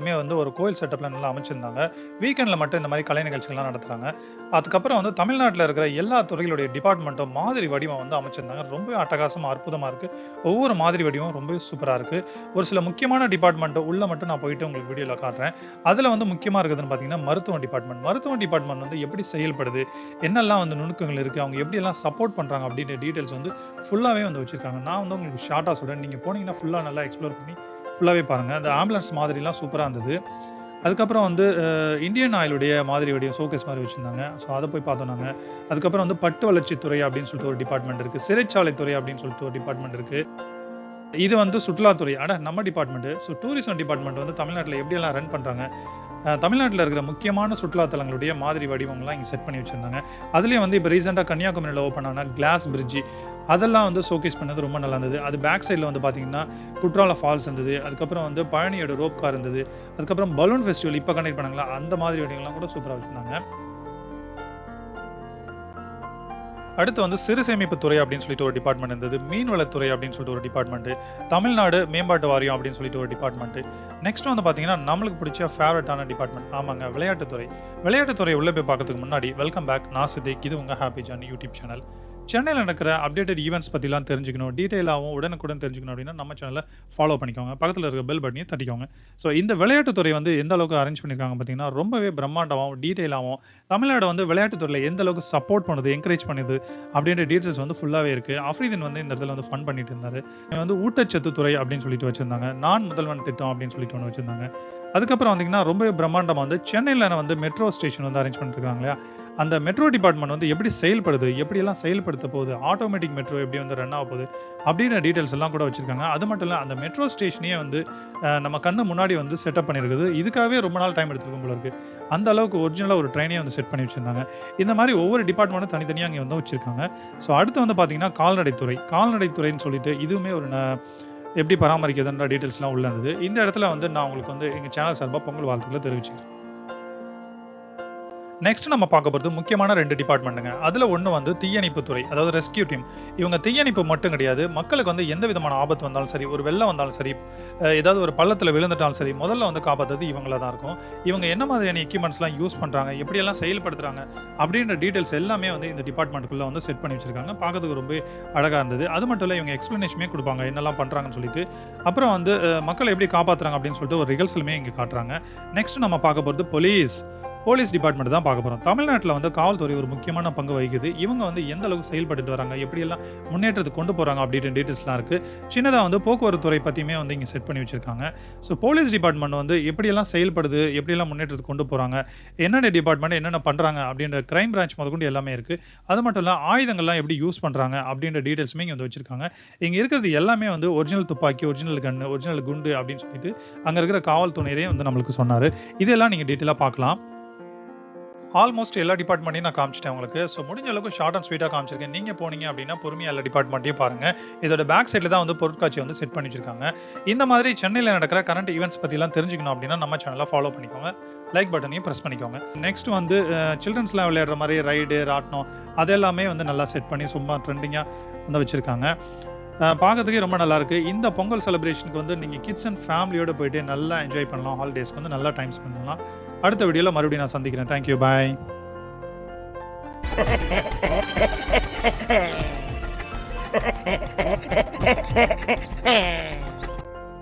இடத்துலையுமே வந்து ஒரு கோயில் செட்டப்பில் நல்லா அமைச்சிருந்தாங்க. வீக்கெண்டில் மட்டும் இந்த மாதிரி கலை நிகழ்ச்சிகள்லாம் நடத்துகிறாங்க. அதுக்கப்புறம் வந்து தமிழ்நாட்டில் இருக்கிற எல்லா துறைகளுடைய டிபார்ட்மெண்ட்டும் மாதிரி வடிவம் வந்து அமைச்சிருந்தாங்க. ரொம்ப அட்டகாசமாக அற்புதமாக இருக்குது. ஒவ்வொரு மாதிரி வடிவம் ரொம்ப சூப்பராக இருக்குது. ஒரு சில முக்கியமான டிபார்ட்மெண்ட் உள்ள மட்டும் நான் போயிட்டு உங்களுக்கு வீடியோவில் காட்டுறேன். அதில் வந்து முக்கியமாக இருக்குதுன்னு பார்த்தீங்கன்னா மருத்துவ டிபார்ட்மெண்ட் வந்து எப்படி செயல்படுது, என்னெல்லாம் வந்து நுணுக்கங்கள் இருக்குது, அவங்க எப்படியெல்லாம் சப்போர்ட் பண்ணுறாங்க அப்படின்ற டீட்டெயில்ஸ் வந்து ஃபுல்லாகவே வந்து வச்சுருக்காங்க. நான் வந்து உங்களுக்கு ஷார்ட்டாக சொல்கிறேன். நீங்கள் போனீங்கன்னா ஃபுல்லாக நல்லா எக்ஸ்ப்ளோர் பண்ணி ஃபுல்லாகவே பாருங்கள். அந்த ஆம்புலன்ஸ் மாதிரிலாம் சூப்பராக இருந்தது. அதுக்கப்புறம் வந்து இந்தியன் ஆயிலுடைய மாதிரி வடிவம் ஷோகேஸ் மாதிரி வச்சுருந்தாங்க. ஸோ அதை போய் பார்த்தோம் நாங்கள். அதுக்கப்புறம் வந்து பட்டு வளர்ச்சித்துறை அப்படின்னு சொல்லிட்டு ஒரு டிபார்ட்மெண்ட் இருக்குது. சிறைச்சாலைத்துறை அப்படின்னு சொல்லிட்டு ஒரு டிபார்ட்மெண்ட் இருக்குது. இது வந்து சுற்றுலாத்துறை. நம்ம டிபார்ட்மெண்ட். ஸோ டூரிசம் டிபார்ட்மெண்ட் வந்து தமிழ்நாட்டில் எப்படியெல்லாம் ரன் பண்ணுறாங்க, தமிழ்நாட்டில் இருக்கிற முக்கியமான சுற்றுலாத்தலங்களுடைய மாதிரி வடிவங்கள்லாம் இங்கே செட் பண்ணி வச்சுருந்தாங்க. அதுலேயும் வந்து இப்போ ரீசெண்டாக கன்னியாகுமரியில் ஓப்பன் ஆன கிளாஸ் பிரிட்ஜி அதெல்லாம் வந்து ஷோகேஸ் பண்ணது ரொம்ப நல்லா இருந்தது. அது பேக் சைடில் வந்து பார்த்தீங்கன்னா குற்றால ஃபால்ஸ் இருந்தது. அதுக்கப்புறம் வந்து பழனியோட ரோப் கார் இருந்தது. அதுக்கப்புறம் பலூன் ஃபெஸ்டிவல் இப்போ கண்டக்ட் பண்ணாங்களா அந்த மாதிரி வடிவங்கள்லாம் கூட சூப்பராக வச்சுருந்தாங்க. அடுத்து வந்து சிறு சேமிப்பு துறை அப்படின்னு சொல்லிட்டு ஒரு டிபார்ட்மெண்ட் இருந்தது. மீன்வளத்துறை அப்படின்னு சொல்லிட்டு ஒரு டிபார்ட்மெண்ட், தமிழ்நாடு மேம்பாட்டு வாரியம் அப்படின்னு சொல்லிட்டு ஒரு டிபார்ட்மெண்ட். நெக்ஸ்ட் வந்து பார்த்தீங்கன்னா நம்மளுக்கு பிடிச்ச ஃபேவரட்டான டிபார்ட்மெண்ட், ஆமாங்க, விளையாட்டுத்துறை உள்ள போய் பார்க்கறதுக்கு முன்னாடி வெல்கம் பேக், நான் சித்திக், இது உங்க ஹாப்பி ஜார்னி யூடியூப் சேனல். சென்னையில் நடக்கிற அப்டேட்டட் ஈவெண்ட்ஸ் பற்றிலாம் தெரிஞ்சுக்கணும், டீட்டெயிலாகவும் உடனுக்குடன் தெரிஞ்சுக்கணும் அப்படின்னா நம்ம சேனலை ஃபாலோ பண்ணிக்கோங்க. பக்கத்தில் இருக்க பெல் பட்டனையும் தட்டிக்கோங்க. ஸோ இந்த விளையாட்டுத்துறை வந்து எந்த அளவுக்கு அரேஞ்ச் பண்ணியிருக்காங்க பார்த்தீங்கன்னா ரொம்பவே பிரம்மாண்டமாகவும் டீட்டெயிலாகவும் தமிழ்நாடு வந்து விளையாட்டுத்துறையில் எந்த அளவுக்கு சப்போர்ட் பண்ணுது, என்கரேஜ் பண்ணுது அப்படின்ற டீட்டெயில்ஸ் வந்து ஃபுல்லாகவே இருக்குது. ஆஃப்ரிதீன் வந்து இந்த இடத்துல வந்து ஃபன் பண்ணிட்டு இருந்தார். வந்து ஊட்டச்சத்து துறை அப்படின்னு சொல்லிட்டு வச்சுருந்தாங்க. நான் முதல்வன் திட்டம் அப்படின்னு சொல்லிட்டு ஒன்று வச்சுருந்தாங்க. அதுக்கப்புறம் வந்தீங்கன்னா ரொம்பவே பிரம்மாண்டமாக வந்து சென்னையில் வந்து மெட்ரோ ஸ்டேஷன் வந்து அரேஞ்ச் பண்ணிருக்காங்க இல்லையா, அந்த மெட்ரோ டிபார்ட்மெண்ட் வந்து எப்படி செயல்படுது, எப்படியெல்லாம் செயல்படுத்த போகுது, ஆட்டோமேட்டிக் மெட்ரோ எப்படி வந்து ரன் ஆக போகுது அப்படின்ற டீட்டெயில்ஸ் எல்லாம் கூட வச்சிருக்காங்க. அது மட்டும் இல்லை, அந்த மெட்ரோ ஸ்டேஷனையே வந்து நம்ம கண்ணு முன்னாடி வந்து செட்டப் பண்ணியிருக்குது. இதுக்காகவே ரொம்ப நாள் டைம் எடுத்துருக்கும் போல இருக்கு. அந்த அளவுக்கு ஒரிஜினலாக ஒரு ட்ரெயினே வந்து செட் பண்ணி வச்சிருந்தாங்க. இந்த மாதிரி ஒவ்வொரு டிபார்ட்மெண்ட்டும் தனித்தனியாக அங்கே வந்து வச்சிருக்காங்க. ஸோ அடுத்து வந்து பார்த்தீங்கன்னா கால்நடைத்துறைன்னு சொல்லிட்டு இதுவுமே ஒரு எப்படி பராமரிக்கிறதுன்ற டீட்டெயில்ஸ்லாம் உள்ள இருந்தது. இந்த இடத்துல வந்து நான் உங்களுக்கு வந்து எங்கள் சேனல் சார்பாக பொங்கல் வாழ்த்துக்களை தெரிவிச்சுக்கிறேன். நெக்ஸ்ட் நம்ம பார்க்க போகிறது முக்கியமான 2 டிபார்ட்மெண்ட்டுங்க. அதில் ஒன்று வந்து தீயணைப்புத்துறை, அதாவது ரெஸ்கியூ டீம். இவங்க தீயணைப்பு மட்டும் கிடையாது, மக்களுக்கு வந்து எந்த விதமான ஆபத்து வந்தாலும் சரி, ஒரு வெள்ளம் வந்தாலும் சரி, ஏதாவது ஒரு பள்ளத்தில் விழுந்துட்டாலும் சரி, முதல்ல வந்து காப்பாற்றுறது இவங்கள தான் இருக்கும். இவங்க என்ன மாதிரியான எக்யூப்மெண்ட்ஸ்லாம் யூஸ் பண்ணுறாங்க, எப்படியெல்லாம் செயல்படுத்துறாங்க அப்படின்ற டீட்டெயில்ஸ் எல்லாமே வந்து இந்த டிபார்ட்மெண்ட்டுக்குள்ளே வந்து செட் பண்ணி வச்சிருக்காங்க. பார்க்கறதுக்கு ரொம்ப அழகாக இருந்தது. அது மட்டும் இல்லை, இவங்க எக்ஸ்பிளனேஷனே கொடுப்பாங்க என்னெல்லாம் பண்ணுறாங்கன்னு சொல்லிட்டு. அப்புறம் வந்து மக்களை எப்படி காப்பாற்றுறாங்க அப்படின்னு சொல்லிட்டு ஒரு ரிகல்ஸலுமே இங்கே காட்டுறாங்க. நெக்ஸ்ட் நம்ம பார்க்க போகிறது போலீஸ் டிபார்ட்மெண்ட் தான் பார்க்க போகிறோம். தமிழ்நாட்டில் வந்து காவல்துறை ஒரு முக்கியமான பங்கு வகிக்குது. இவங்க வந்து எந்த அளவுக்கு செயல்பட்டு வராங்க, எப்படியெல்லாம் முன்னேற்றத்துக்கு கொண்டு போகிறாங்க அப்படின்ற டீட்டெயில்ஸ்லாம் இருக்குது. சின்னதாக வந்து போக்குவரத்து துறை பற்றியுமே வந்து இங்கே செட் பண்ணி வச்சிருக்காங்க. ஸோ போலீஸ் டிபார்ட்மெண்ட் வந்து எப்படியெல்லாம் செயல்படுது, எப்படியெல்லாம் முன்னேற்றத்துக்கு கொண்டு போகிறாங்க, என்னென்ன டிபார்ட்மெண்ட் என்னென்ன பண்ணுறாங்க அப்படின்ற கிரைம் பிரான்ச் முதற்கொண்டு எல்லாமே இருக்குது. அது மட்டும் இல்லை, ஆயுதங்கள்லாம் எப்படி யூஸ் பண்ணுறாங்க அப்படின்ற டீட்டெயில்ஸுமே இங்கே வந்து வச்சிருக்காங்க. இங்கே இருக்கிறது எல்லாமே வந்து ஒரிஜினல் துப்பாக்கி, ஒரிஜினல் கன்று, ஒரிஜினல் குண்டு அப்படின்னு சொல்லிட்டு அங்கே இருக்கிற காவல்துறையரே வந்து நம்மளுக்கு சொன்னார். இதெல்லாம் நீங்கள் டீட்டெயிலாக பார்க்கலாம். ஆல்மோஸ்ட் எல்லா டிபார்ட்மெண்ட்டையும் நான் காமிச்சிட்டேன் உங்களுக்கு. ஸோ முடிஞ்ச அளவுக்கு ஷார்ட் அண்ட் ஸ்வீட்டாக காமிச்சிருக்கேன். நீங்கள் போனீங்க அப்படின்னா பொறுமையாக எல்லா டிபார்ட்மெண்ட்டையும் பாருங்கள். இதோட பேக் சைடில் தான் வந்து பொருட்காட்சி வந்து செட் பண்ணி வச்சிருக்காங்க. இந்த மாதிரி சென்னையில் நடக்கிற கரண்ட் ஈவெண்ட்ஸ் பற்றிலாம் தெரிஞ்சுக்கணும் அப்படின்னா நம்ம சேனலை ஃபாலோ பண்ணிக்கோங்க, லைக் பட்டனையும் ப்ரெஸ் பண்ணிக்கோங்க. நெக்ஸ்ட் வந்து சில்ட்ரன்ஸ்லாம் விளையாடுற மாதிரி ரைடு, ராட்னம் அதெல்லாமே வந்து நல்லா செட் பண்ணி சும்மா ட்ரெண்டிங்காக வந்து வச்சுருக்காங்க. பார்க்கறதுக்கே ரொம்ப நல்லா இருக்கு. இந்த பொங்கல் செலிப்ரேஷனுக்கு வந்து நீங்கள் கிட்ஸ் அண்ட் ஃபேமிலியோட போயிட்டு நல்லா என்ஜாய் பண்ணலாம். ஹாலிடேஸ்க்கு வந்து நல்லா டைம் ஸ்பெண்ட் பண்ணலாம். அடுத்த வீடியோவில் மறுபடியும் நான் சந்திக்கிறேன். தேங்க்யூ, பாய்.